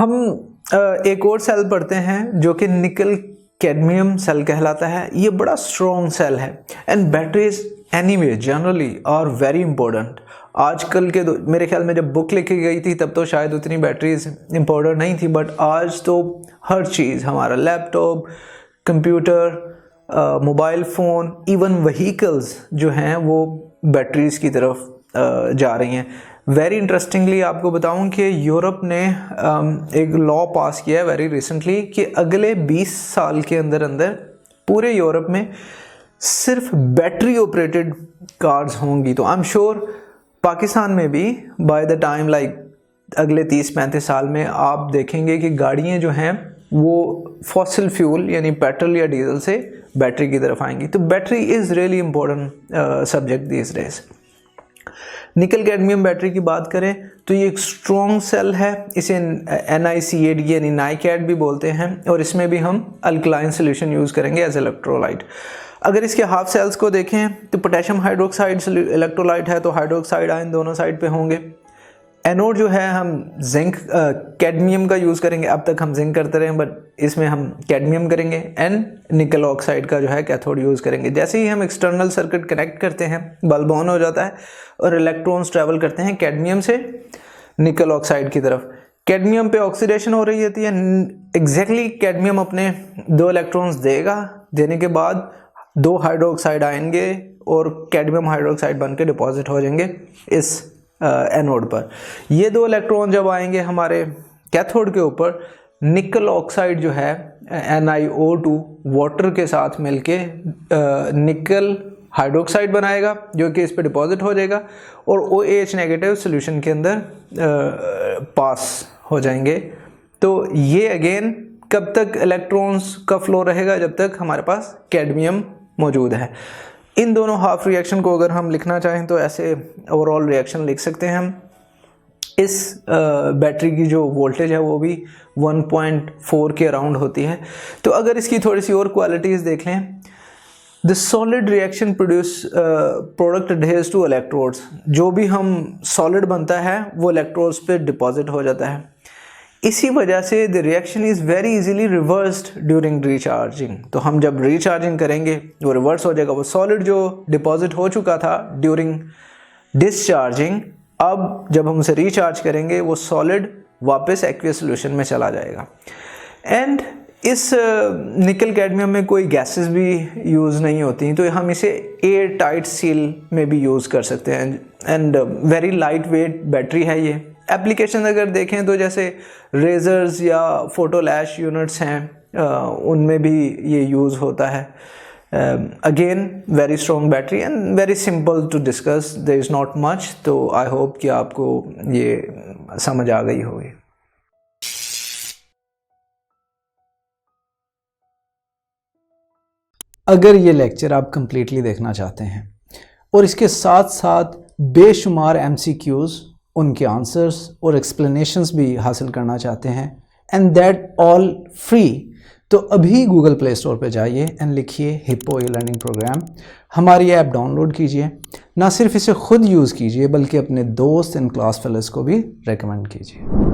हम एक और सेल पढ़ते हैं जो कि निकल कैडमियम सेल कहलाता है। ये बड़ा स्ट्रॉन्ग सेल है and batteries anyway generally are very important. आजकल के मेरे ख्याल में जब बुक लिखी गई थी तब तो शायद उतनी बैटरीज इंपॉर्टेंट नहीं थी, बट आज तो हर चीज़, हमारा laptop, computer, mobile phone, even vehicles जो हैं वो बैटरीज की तरफ जा रही हैं। वेरी इंटरेस्टिंगली आपको बताऊं कि यूरोप ने एक लॉ पास किया है वेरी रिसेंटली कि अगले 20 साल के अंदर अंदर पूरे यूरोप में सिर्फ बैटरी ऑपरेटेड कार्स होंगी। तो आई एम श्योर पाकिस्तान में भी बाय द टाइम अगले 30-35 साल में आप देखेंगे कि गाड़ियाँ जो हैं वो फॉसिल फ्यूल यानी पेट्रोल या डीजल से बैटरी की तरफ आएंगी। तो battery is really important subject these days. निकल कैडमियम बैटरी की बात करें तो ये एक स्ट्रॉन्ग सेल है, इसे NiCad यानी नाइकैड भी बोलते हैं, और इसमें भी हम अल्कलाइन सोल्यूशन यूज़ करेंगे एज इलेक्ट्रोलाइट। अगर इसके हाफ सेल्स को देखें तो पोटेशियम हाइड्रोक्साइड इलेक्ट्रोलाइट है, तो हाइड्रोक्साइड आयन दोनों साइड पे होंगे। एनोड जो है हम जिंक कैडमियम का यूज़ करेंगे, अब तक हम जिंक करते रहे बट इसमें हम कैडमियम करेंगे, एंड निकल ऑक्साइड का जो है कैथोड यूज़ करेंगे। जैसे ही हम एक्सटर्नल सर्किट कनेक्ट करते हैं बल्ब ऑन हो जाता है और इलेक्ट्रॉन्स ट्रैवल करते हैं कैडमियम से निकल ऑक्साइड की तरफ। कैडमियम पे ऑक्सीडेशन हो रही होती है, एग्जैक्टली कैडमियम अपने 2 इलेक्ट्रॉन्स देगा, देने के बाद 2 हाइड्रोक्साइड आएंगे और कैडमियम हाइड्रोक्साइड बन के डिपॉजिट हो जाएंगे इस एनोड पर। ये 2 इलेक्ट्रॉन जब आएंगे हमारे कैथोड के ऊपर, निकल ऑक्साइड जो है NiO2 वाटर के साथ मिलके निकल हाइड्रोक्साइड बनाएगा जो कि इस पे डिपॉजिट हो जाएगा और OH नेगेटिव सोल्यूशन के अंदर पास हो जाएंगे। तो ये अगेन कब तक इलेक्ट्रॉन्स का फ्लो रहेगा? जब तक हमारे पास कैडमियम मौजूद है। इन दोनों हाफ रिएक्शन को अगर हम लिखना चाहें तो ऐसे ओवरऑल रिएक्शन लिख सकते हैं हम। इस बैटरी की जो वोल्टेज है वो भी 1.4 के अराउंड होती है। तो अगर इसकी थोड़ी सी और क्वालिटीज़ देख लें, the solid reaction produce product adheres to electrodes. जो भी हम सॉलिड बनता है वो इलेक्ट्रोड्स पे डिपॉजिट हो जाता है। इसी वजह से the reaction is very easily reversed during recharging. तो हम जब रिचार्जिंग करेंगे वो रिवर्स हो जाएगा। वो सॉलिड जो डिपॉजिट हो चुका था ड्यूरिंग डिस्चार्जिंग, अब जब हम उसे रिचार्ज करेंगे वो सॉलिड वापस एक्वियस सॉल्यूशन में चला जाएगा। एंड इस निकल कैडमियम में कोई गैसेस भी यूज़ नहीं होती, तो हम इसे एयर टाइट सील में भी यूज़ कर सकते हैं। And very light weight battery है ये। एप्लीकेशन अगर देखें तो जैसे रेजर्स या फोटो लैश यूनिट्स हैं उनमें भी ये यूज़ होता है। Again very strong battery and very simple to discuss, there is not much. तो आई होप कि आपको ये समझ आ गई होगी। अगर ये लेक्चर आप कंप्लीटली देखना चाहते हैं और इसके साथ साथ बेशुमार MCQs, उनके आंसर्स और एक्सप्लेनेशंस भी हासिल करना चाहते हैं, एंड दैट ऑल फ्री, तो अभी गूगल प्ले स्टोर पे जाइए एंड लिखिए हिप्पो ई-लर्निंग प्रोग्राम। हमारी ऐप डाउनलोड कीजिए, ना सिर्फ इसे खुद यूज़ कीजिए बल्कि अपने दोस्त एंड क्लास फेलोज़ को भी रेकमेंड कीजिए।